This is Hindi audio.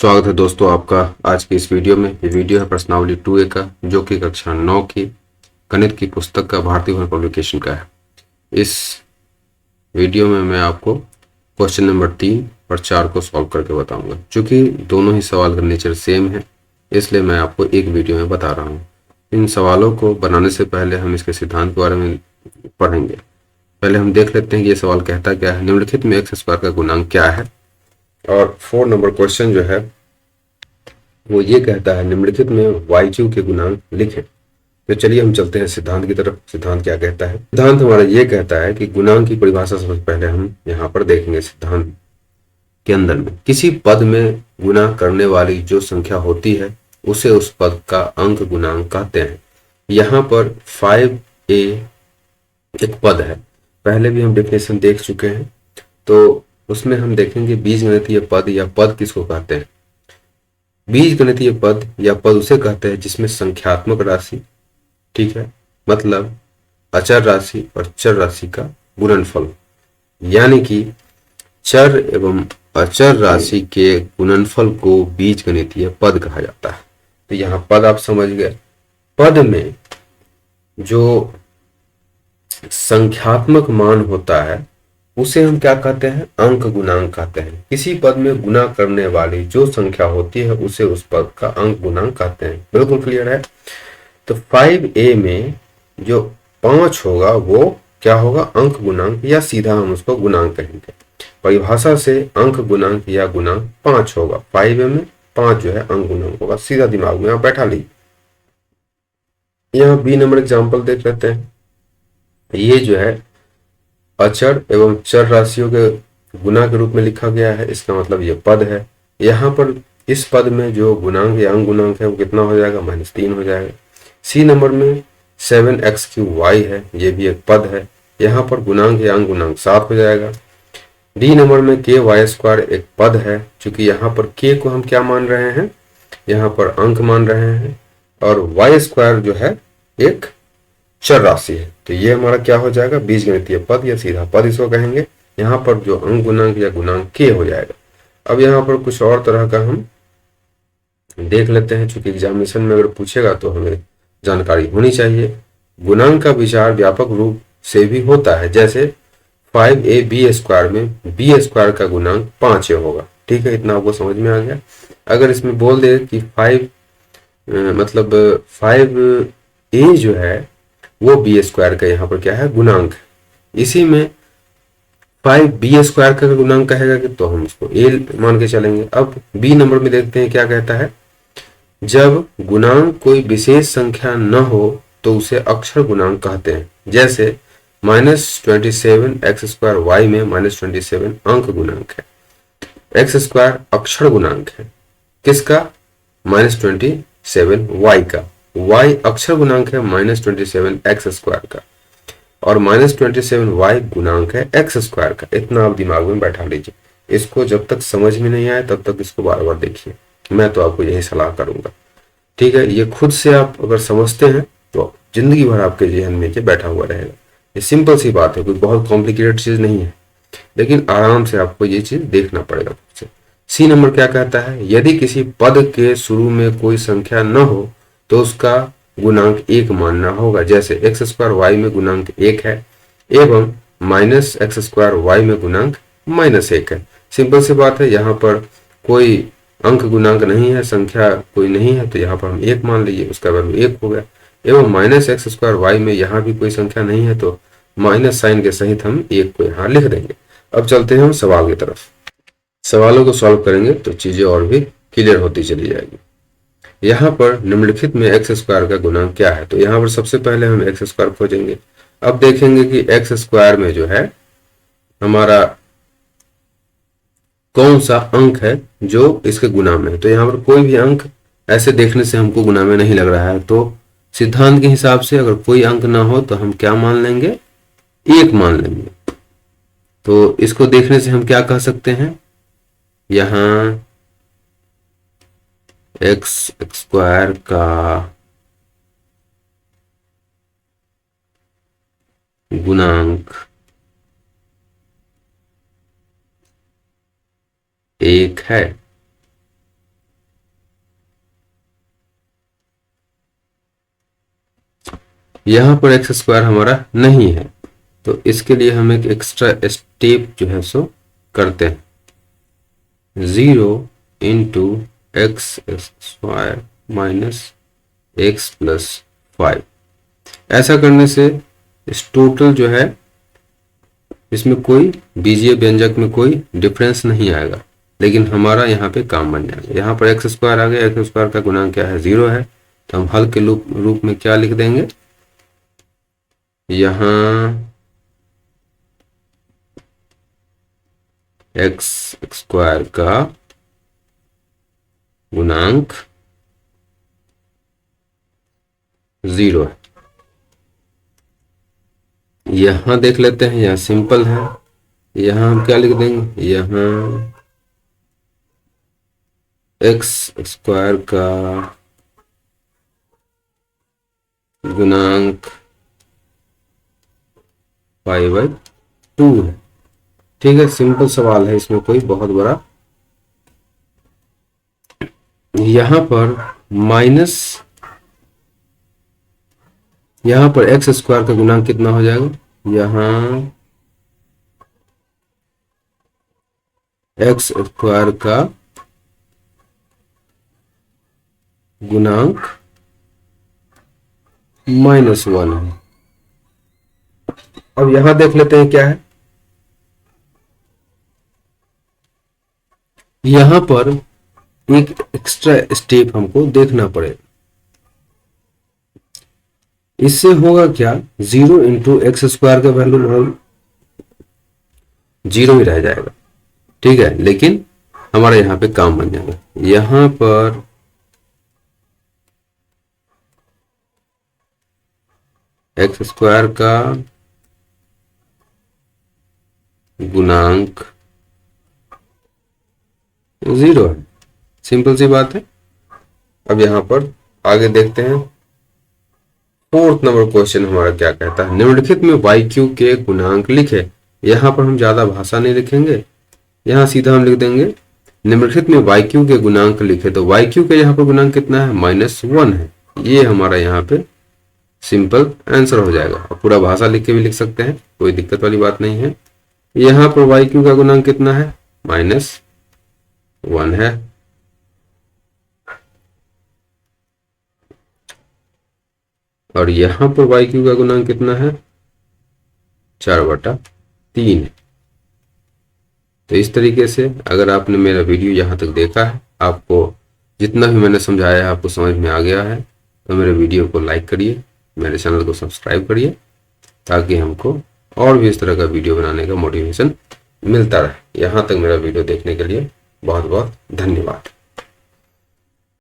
स्वागत है दोस्तों आपका आज की इस वीडियो में। ये वीडियो है प्रश्नावली 2A का, जो कि कक्षा 9 की गणित की पुस्तक का भारतीय भवन पब्लिकेशन का है। इस वीडियो में मैं आपको क्वेश्चन नंबर 3 और 4 को सॉल्व करके बताऊंगा। चूंकि दोनों ही सवाल का नेचर सेम है, इसलिए मैं आपको एक वीडियो में बता रहा हूँ। इन सवालों को बनाने से पहले हम इसके सिद्धांत के बारे में पढ़ेंगे। पहले हम देख लेते हैं कि ये सवाल कहता क्या है। निम्नलिखित में एक्स स्क्वायर का गुणांक क्या है। और 4 नंबर क्वेश्चन जो है वो ये कहता है निम्नलिखित में y के गुणांक लिखें। तो चलिए हम चलते हैं सिद्धांत की तरफ। सिद्धांत क्या कहता है? सिद्धांत हमारा ये कहता है कि गुणांक की परिभाषा सबसे पहले हम यहाँ पर देखेंगे। सिद्धांत के अंदर में किसी पद में गुणा करने वाली जो संख्या होती है उसे उस पद का अंक गुणांक कहते हैं। यहाँ पर 5a एक पद है, पहले भी हम डेफिनेशन देख चुके हैं, तो उसमें हम देखेंगे बीजगणितीय पद या पद किसको कहते हैं। बीजगणितीय पद या पद उसे कहते हैं जिसमें संख्यात्मक राशि, ठीक है, मतलब अचर राशि और चर राशि का गुणनफल, यानी कि चर एवं अचर राशि के गुणनफल को बीजगणितीय पद कहा जाता है। तो यहाँ पद आप समझ गए। पद में जो संख्यात्मक मान होता है उसे हम क्या कहते हैं? अंक गुणांक कहते हैं। किसी पद में गुणा करने वाली जो संख्या होती है उसे उस पद का अंक गुणांक कहते हैं। बिल्कुल क्लियर है। तो 5a में जो 5 होगा वो क्या होगा? अंक गुणांक, या सीधा हम उसको गुणांक कहेंगे। परिभाषा से अंक गुणांक या गुणांक 5 होगा। 5a में 5 जो है अंक गुणांक होगा। सीधा दिमाग में आप बैठा लीजिए। यहाँ बी नंबर एग्जाम्पल देख लेते हैं। ये जो है अचर एवं चर राशियों के गुणा के रूप में लिखा गया है, इसका मतलब ये पद है। यहाँ पर इस पद में जो गुणांक या अंक गुणांक है वो कितना हो जाएगा? -3 हो जाएगा। सी नंबर में 7x³ है, ये भी एक पद है। यहाँ पर गुणांक या अंक गुणांक 7 हो जाएगा। डी नंबर में ky² एक पद है। चूंकि यहाँ पर k को हम क्या मान रहे हैं? यहाँ पर अंक मान रहे हैं, और y² जो है एक चर राशि है। तो ये हमारा क्या हो जाएगा? बीजगणितीय पद या सीधा पद इसको कहेंगे। यहाँ पर जो अंक गुणांक या गुणांक k हो जाएगा। अब यहाँ पर कुछ और तरह का हम देख लेते हैं, चूंकि एग्जामिनेशन में अगर पूछेगा तो हमें जानकारी होनी चाहिए। गुणांक का विचार व्यापक रूप से भी होता है, जैसे 5ab² में b² का गुणांक 5 होगा। ठीक है, इतना आपको समझ में आ गया। अगर इसमें बोल दे कि 5a जो है वो b² का यहाँ पर क्या है? गुणांक। इसी में 5b² का गुणांक कहेगा कि तो हम उसको a मान के चलेंगे। अब बी नंबर में देखते हैं क्या कहता है। जब गुणांक कोई विशेष संख्या न हो तो उसे अक्षर गुणांक कहते हैं। जैसे -27x² में -27 अंक गुणांक है, x² अक्षर गुणांक है। किसका? -27y का। y अक्षर गुणांक है -27x² का, और -27y गुणांक है x² का। इतना आप दिमाग में बैठा लीजिए। इसको जब तक समझ में नहीं आए तब तक इसको बार बार देखिए। मैं तो आपको यही सलाह करूंगा। ठीक है, ये खुद से आप अगर समझते हैं तो जिंदगी भर आपके जहन में ये बैठा हुआ रहेगा। ये सिंपल सी बात है, कोई बहुत कॉम्प्लिकेटेड चीज नहीं है, लेकिन आराम से आपको ये चीज देखना पड़ेगा खुद से। सी नंबर क्या कहता है? यदि किसी पद के शुरू में कोई संख्या न हो तो उसका गुणांक 1 मानना होगा। जैसे x² में गुणांक 1 है एवं -x² में गुणांक -1 है। सिंपल सी बात है, यहाँ पर कोई अंक गुणांक नहीं है, संख्या कोई नहीं है, तो यहाँ पर हम 1 मान लीजिए, उसका वैल्यू 1 हो गया। एवं -x² में यहाँ भी कोई संख्या नहीं है, तो माइनस साइन के सहित हम 1 को यहाँ लिख देंगे। अब चलते हैं हम सवाल की तरफ। सवालों को सॉल्व करेंगे तो चीजें और भी क्लियर होती चली जाएगी। यहाँ पर निम्नलिखित में x² का गुणांक क्या है? तो यहाँ पर सबसे पहले हम x² खोजेंगे। अब देखेंगे कि x² में जो है हमारा कौन सा अंक है जो इसके गुणा में है। तो यहाँ पर कोई भी अंक ऐसे देखने से हमको गुणा में नहीं लग रहा है, तो सिद्धांत के हिसाब से अगर कोई अंक ना हो तो हम क्या मान लेंगे? 1 मान लेंगे। तो इसको देखने से हम क्या कह सकते हैं? यहाँ x² का गुणांक 1 है, यहाँ पर एक्स स्क्वायर हमारा नहीं है, तो इसके लिए हम एक एक्स्ट्रा स्टेप जो है सो करते हैं, 0 into x square minus x plus 5। ऐसा करने से इस टोटल जो है इसमें कोई बीजीय व्यंजक में कोई डिफरेंस नहीं आएगा, लेकिन हमारा यहाँ पे काम बन जाएगा। यहाँ पर एक्स स्क्वायर आ गया, एक्स स्क्वायर का गुणांक क्या है, 0 है, तो हम हल के रूप में क्या लिख देंगे, यहाँ एक्स स्क्वायर का गुणांक 0 है। यहां देख लेते हैं, यहां सिंपल है, यहां हम क्या लिख देंगे, यहां एक्स स्क्वायर का गुणांक 5/2 है। ठीक है, सिंपल सवाल है, इसमें कोई बहुत बड़ा। यहां पर माइनस, यहां पर एक्स स्क्वायर का गुणांक कितना हो जाएगा, यहां एक्स स्क्वायर का गुणांक -1 है। अब यहां देख लेते हैं क्या है, यहां पर एक एक्स्ट्रा स्टेप हमको देखना पड़ेगा। इससे होगा क्या, 0 इंटू एक्स स्क्वायर का वैल्यू 0 ही रह जाएगा। ठीक है, लेकिन हमारा यहाँ पे काम बन जाएगा। यहाँ पर एक्स स्क्वायर का गुणांक 0 है, सिंपल सी बात है। अब यहाँ पर आगे देखते हैं, 4th नंबर क्वेश्चन हमारा क्या कहता है, निम्नलिखित में YQ के गुणांक लिखे। यहाँ पर हम ज्यादा भाषा नहीं लिखेंगे, यहाँ सीधा हम लिख देंगे निम्नलिखित में YQ के गुणांक लिखे। तो YQ के यहाँ पर गुणांक कितना है, -1 है। ये हमारा यहाँ पे सिंपल आंसर हो जाएगा। और पूरा भाषा लिख के भी लिख सकते हैं, कोई दिक्कत वाली बात नहीं है। यहाँ पर YQ का गुणांक कितना है, -1 है। और यहां पर YQ का गुणांक कितना है, 4/3 है। तो इस तरीके से अगर आपने मेरा वीडियो यहाँ तक देखा है, आपको जितना भी मैंने समझाया है आपको समझ में आ गया है, तो मेरे वीडियो को लाइक करिए, मेरे चैनल को सब्सक्राइब करिए, ताकि हमको और भी इस तरह का वीडियो बनाने का मोटिवेशन मिलता रहे। यहाँ तक मेरा वीडियो देखने के लिए बहुत बहुत धन्यवाद।